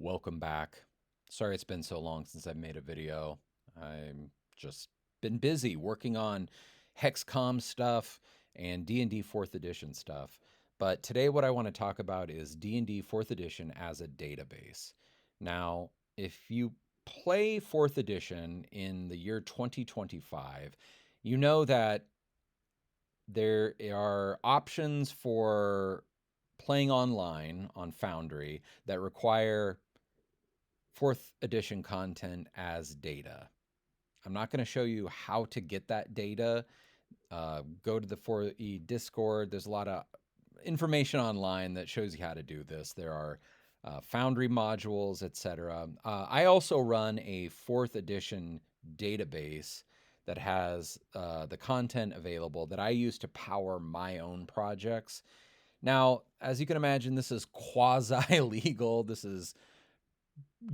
Welcome back. Sorry it's been so long since I've made a video. I'm just been busy working on Hexcom stuff and D&D 4th edition stuff. But today what I want to talk about is D&D 4th edition as a database. Now, if you play 4th edition in the year 2025, you know that there are options for playing online on Foundry that require 4th edition content as data. I'm not going to show you how to get that data. Go to the 4E Discord. There's a lot of information online that shows you how to do this. There are Foundry modules, etc. I also run a 4th edition database that has the content available that I use to power my own projects. Now, as you can imagine, this is quasi-legal. This is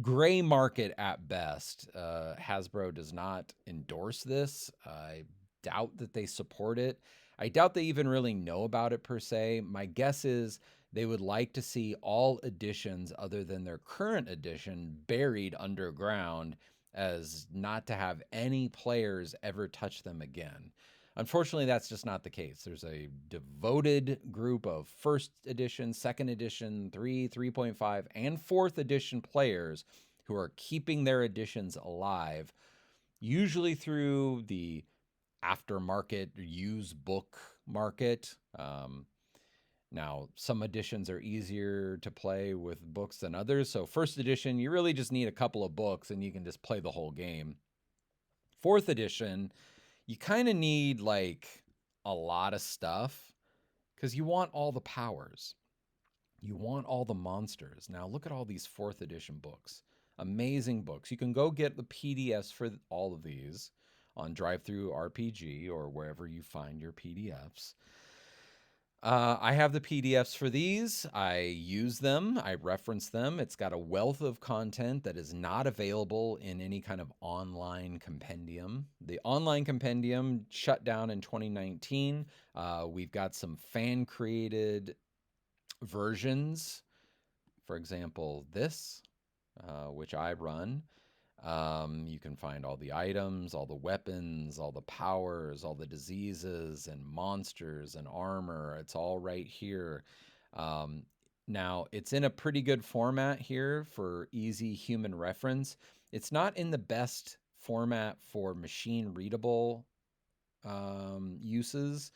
gray market at best. Hasbro does not endorse this. I doubt that they support it. I doubt they even really know about it per se. My guess is they would like to see all editions other than their current edition buried underground, as not to have any players ever touch them again. Unfortunately, that's just not the case. There's a devoted group of 1st edition, 2nd edition, 3.5, and 4th edition players who are keeping their editions alive, usually through the aftermarket used book market. Now, some editions are easier to play with books than others. So 1st edition, you really just need a couple of books and you can just play the whole game. 4th edition, you kind of need like a lot of stuff because you want all the powers. You want all the monsters. Now look at all these 4th edition books. Amazing books. You can go get the PDFs for all of these on Drive-Thru RPG or wherever you find your PDFs. I have the PDFs for these. I use them. I reference them. It's got a wealth of content that is not available in any kind of online compendium. The online compendium shut down in 2019. We've got some fan-created versions. For example, this, which I run. You can find all the items, all the weapons, all the powers, all the diseases and monsters and armor. It's all right here. Now, it's in a pretty good format here for easy human reference. It's not in the best format for machine readable uses.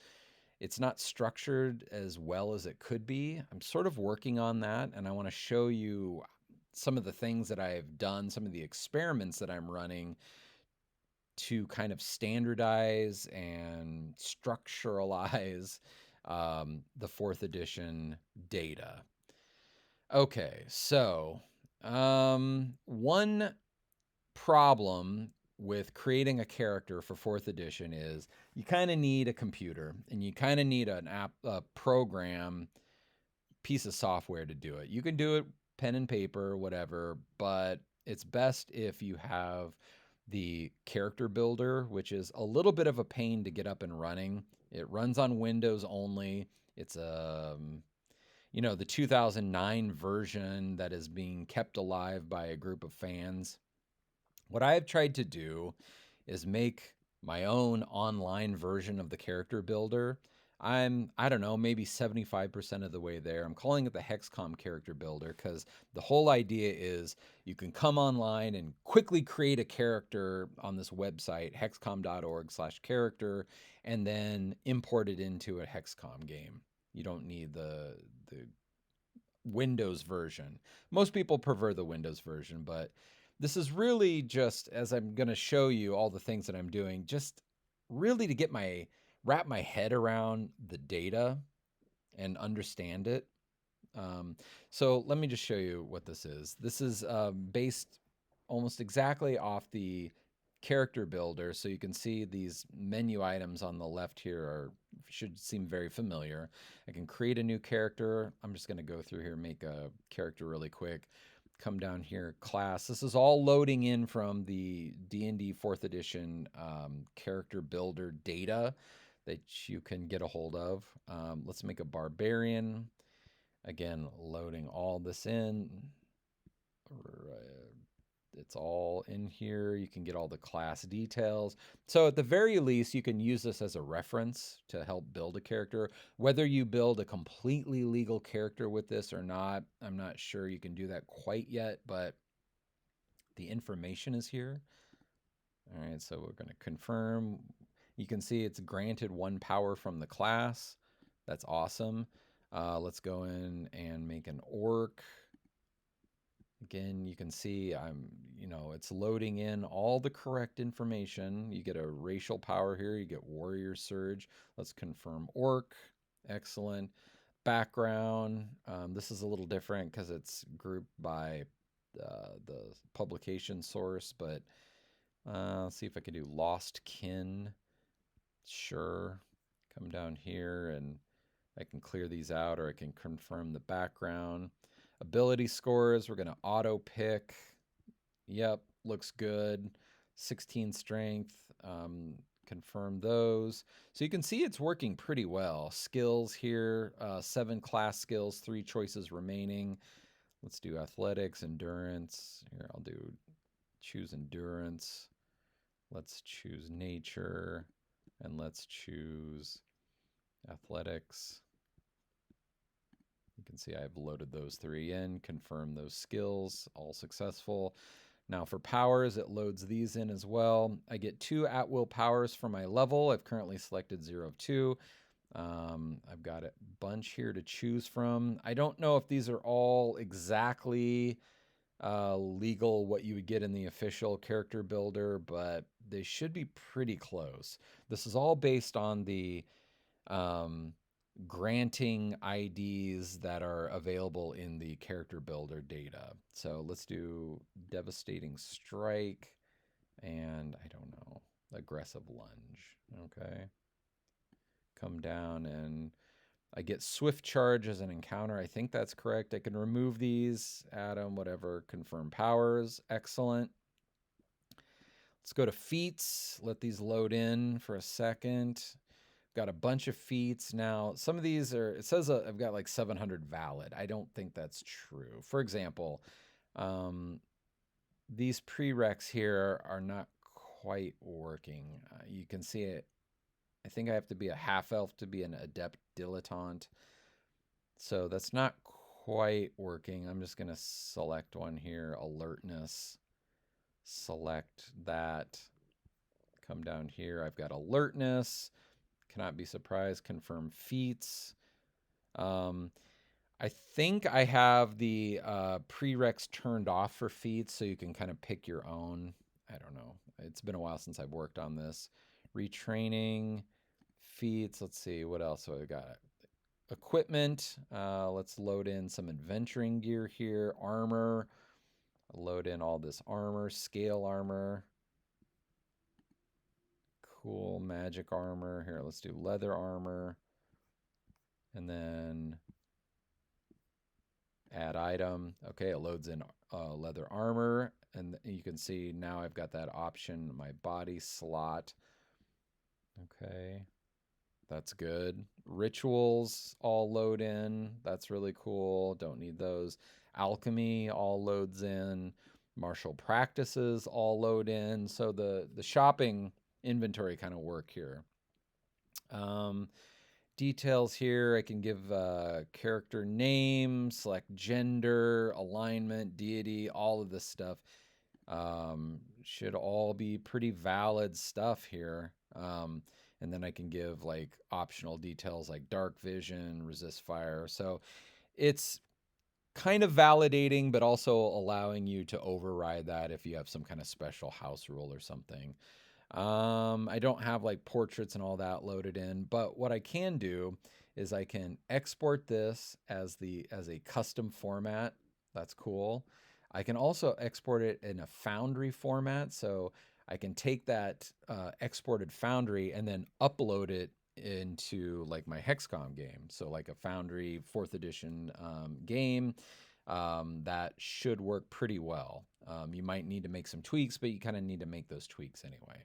It's not structured as well as it could be. I'm sort of working on that, and I want to show you some of the things that I've done, some of the experiments that I'm running to kind of standardize and structuralize the 4th edition data. Okay, so one problem with creating a character for 4th edition is you kind of need a computer and you kind of need an app, a program, piece of software to do it. You can do it pen and paper, whatever, but it's best if you have the character builder, which is a little bit of a pain to get up and running. It runs on Windows only. It's the 2009 version that is being kept alive by a group of fans. What I've tried to do is make my own online version of the character builder. I don't know, maybe 75% of the way there. I'm calling it the Hexcom character builder because the whole idea is you can come online and quickly create a character on this website, hexcom.org/character, and then import it into a Hexcom game. You don't need the Windows version. Most people prefer the Windows version, but this is really just, as I'm going to show you all the things that I'm doing, just really to wrap my head around the data and understand it. So let me just show you what this is. This is based almost exactly off the character builder. So you can see these menu items on the left here should seem very familiar. I can create a new character. I'm just going to go through here, make a character really quick. Come down here, class. This is all loading in from the D&D 4th edition character builder data that you can get a hold of. Let's make a barbarian. Again, loading all this in. It's all in here. You can get all the class details. So at the very least, you can use this as a reference to help build a character. Whether you build a completely legal character with this or not, I'm not sure you can do that quite yet, but the information is here. All right, so we're going to confirm. You can see it's granted 1 power from the class. That's awesome. Let's go in and make an orc. Again, you can see it's loading in all the correct information. You get a racial power here. You get warrior surge. Let's confirm orc. Excellent. Background. This is a little different because it's grouped by the publication source, but let's see if I can do lost kin. Sure. Come down here and I can clear these out, or I can confirm the background. Ability scores, we're going to auto pick. Yep, looks good. 16 strength. Confirm those. So you can see it's working pretty well. Skills here, 7 class skills, 3 choices remaining. Let's do athletics, endurance. Here, I'll choose endurance. Let's choose nature, and let's choose athletics. You can see I've loaded those 3 in, confirm those skills, all successful. Now for powers, it loads these in as well. I get 2 at-will powers for my level. I've currently selected 0 of 2. I've got a bunch here to choose from. I don't know if these are all exactly legal, what you would get in the official character builder, but they should be pretty close. This is all based on the granting IDs that are available in the character builder data. So let's do devastating strike and I don't know, aggressive lunge. Okay. Come down and I get swift charge as an encounter. I think that's correct. I can remove these, add them, whatever, confirm powers. Excellent. Let's go to feats. Let these load in for a second. Got a bunch of feats. Now, some of these are, it says I've got like 700 valid. I don't think that's true. For example, these prereqs here are not quite working. You can see it. I think I have to be a half elf to be an adept dilettante. So that's not quite working. I'm just going to select one here, alertness. Select that. Come down here. I've got alertness. Cannot be surprised. Confirm feats. I think I have the prereqs turned off for feats, so you can kind of pick your own. I don't know. It's been a while since I've worked on this. Retraining, feats. Let's see. What else have I got? Equipment. Let's load in some adventuring gear here. Armor. Load in all this armor. Scale armor. Cool. Magic armor. Here, let's do leather armor. And then add item. Okay, it loads in leather armor. And you can see now I've got that option, my body slot. Okay, that's good. Rituals all load in. That's really cool. Don't need those. Alchemy all loads in. Martial practices all load in. So the shopping inventory kind of work here. Details here, I can give character name, select gender, alignment, deity, all of this stuff. Should all be pretty valid stuff here. And then I can give like optional details like dark vision, resist fire. So it's kind of validating, but also allowing you to override that if you have some kind of special house rule or something. I don't have like portraits and all that loaded in, but what I can do is I can export this as a custom format. That's cool. I can also export it in a Foundry format. So I can take that exported Foundry and then upload it into like my Hexcom game. So like a Foundry 4th edition game that should work pretty well. You might need to make some tweaks, but you kind of need to make those tweaks anyway.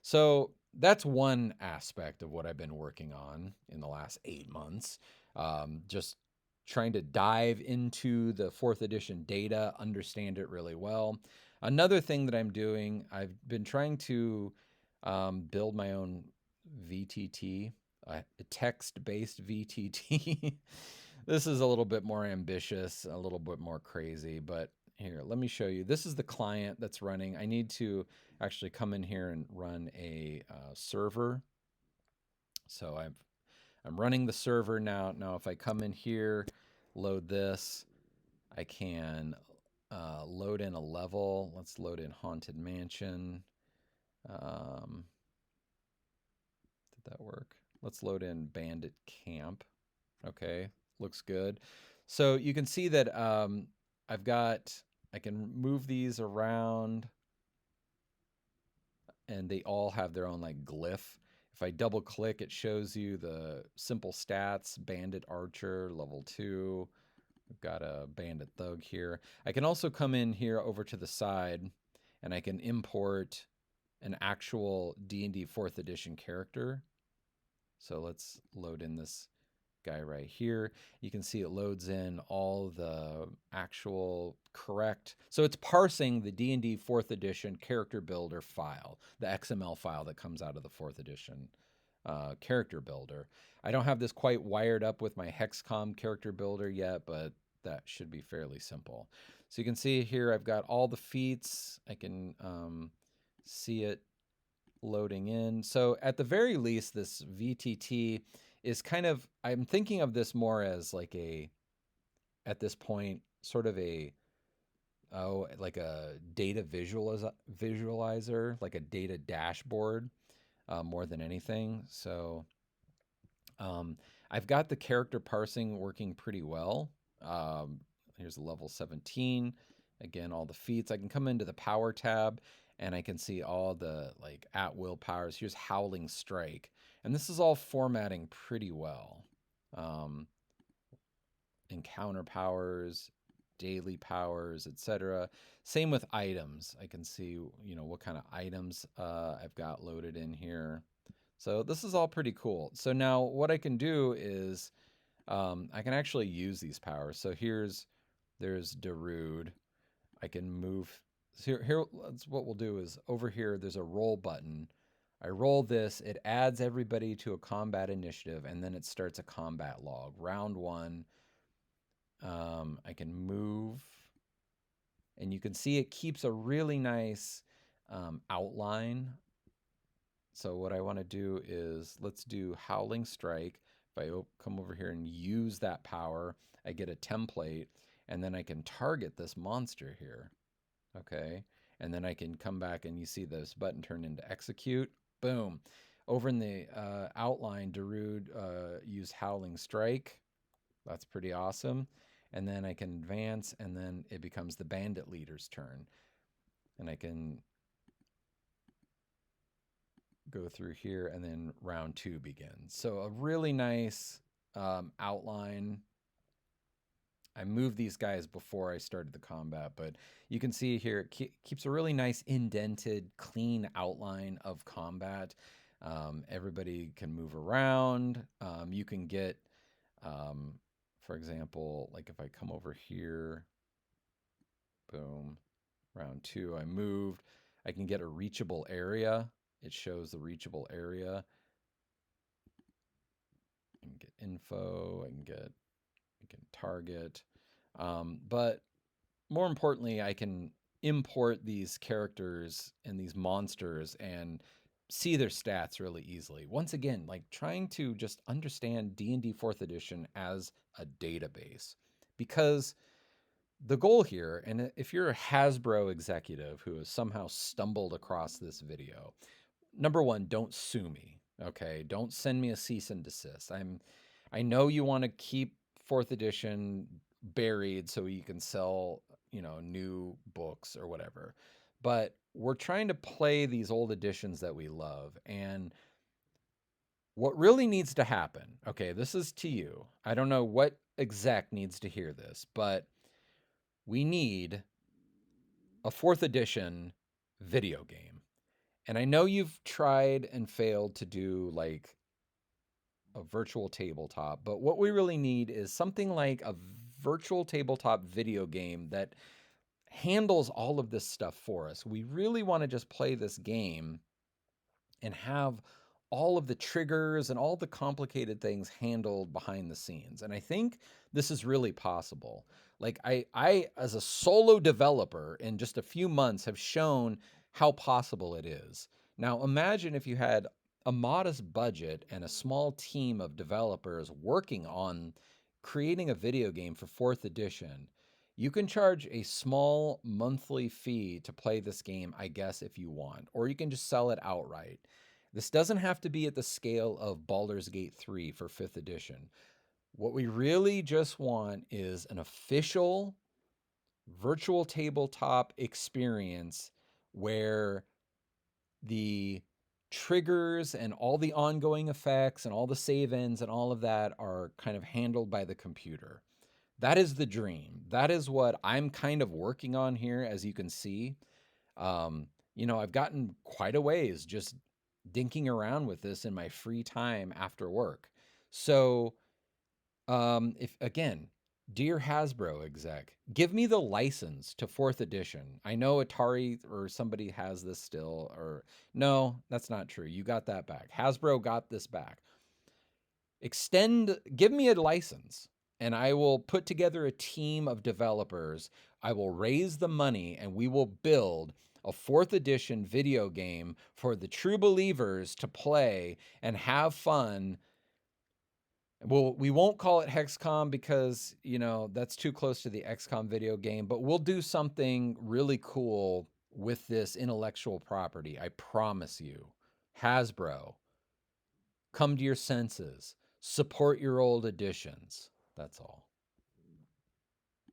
So that's one aspect of what I've been working on in the last 8 months. Just trying to dive into the 4th edition data, understand it really well. Another thing that I'm doing, I've been trying to build my own VTT, a text-based VTT. This is a little bit more ambitious, a little bit more crazy, but here, let me show you. This is the client that's running. I need to actually come in here and run a server. So I'm running the server now. Now, if I come in here, load this, I can load in a level. Let's load in Haunted Mansion. Did that work? Let's load in Bandit Camp. Okay, looks good. So you can see that I can move these around and they all have their own like glyph. If I double click, it shows you the simple stats, Bandit Archer, level 2. We've got a Bandit Thug here. I can also come in here over to the side and I can import an actual D&D 4th edition character. So let's load in this guy right here. You can see it loads in all the actual correct. So it's parsing the D&D 4th edition character builder file, the XML file that comes out of the 4th edition character builder. I don't have this quite wired up with my Hexcom character builder yet, but that should be fairly simple. So you can see here I've got all the feats. I can see it loading in. So at the very least, this VTT is kind of, I'm thinking of this more as like at this point, sort of like a data visualizer, like a data dashboard, more than anything. So I've got the character parsing working pretty well. Here's a level 17. Again, all the feats. I can come into the power tab and I can see all the like at will powers. Here's Howling Strike. And this is all formatting pretty well. Encounter powers, daily powers, etc. Same with items. I can see, what kind of items I've got loaded in here. So this is all pretty cool. So now what I can do is I can actually use these powers. So there's Darude. I can move. So here, what we'll do is over here, there's a roll button. I roll this, it adds everybody to a combat initiative, and then it starts a combat log. Round 1, I can move, and you can see it keeps a really nice outline. So what I want to do is let's do Howling Strike. If I come over here and use that power, I get a template, and then I can target this monster here. Okay, and then I can come back and you see this button turn into execute. Boom. Over in the outline, Darude used Howling Strike. That's pretty awesome. And then I can advance, and then it becomes the bandit leader's turn. And I can go through here, and then round 2 begins. So a really nice outline. I moved these guys before I started the combat, but you can see here it keeps a really nice indented, clean outline of combat. Everybody can move around. You can get, for example, like if I come over here, boom, round 2, I moved. I can get a reachable area. It shows the reachable area. I can get info. I can target. But more importantly, I can import these characters and these monsters and see their stats really easily. Once again, like trying to just understand D&D 4th edition as a database, because the goal here, and if you're a Hasbro executive who has somehow stumbled across this video, number 1, don't sue me. Okay, don't send me a cease and desist. I know you want to keep 4th edition buried so you can sell, new books or whatever. But we're trying to play these old editions that we love. And what really needs to happen, okay, this is to you. I don't know what exec needs to hear this, but we need a 4th edition video game. And I know you've tried and failed to do like a virtual tabletop, but what we really need is something like a virtual tabletop video game that handles all of this stuff for us. We really want to just play this game and have all of the triggers and all the complicated things handled behind the scenes. And I think this is really possible. Like I as a solo developer in just a few months have shown how possible it is. Now imagine if you had a modest budget and a small team of developers working on creating a video game for 4th edition. You can charge a small monthly fee to play this game, I guess, if you want, or you can just sell it outright. This doesn't have to be at the scale of Baldur's Gate 3 for 5th edition. What we really just want is an official virtual tabletop experience where the triggers and all the ongoing effects and all the save ends and all of that are kind of handled by the computer. That is the dream. That is what I'm kind of working on here, as you can see. I've gotten quite a ways just dinking around with this in my free time after work. So, if again, dear Hasbro exec, give me the license to 4th edition. I know Atari or somebody has this still, or no, that's not true. You got that back. Hasbro got this back. Give me a license and I will put together a team of developers. I will raise the money and we will build a 4th edition video game for the true believers to play and have fun. We won't call it Hexcom because, that's too close to the XCOM video game, but we'll do something really cool with this intellectual property. I promise you. Hasbro, come to your senses. Support your old editions. That's all.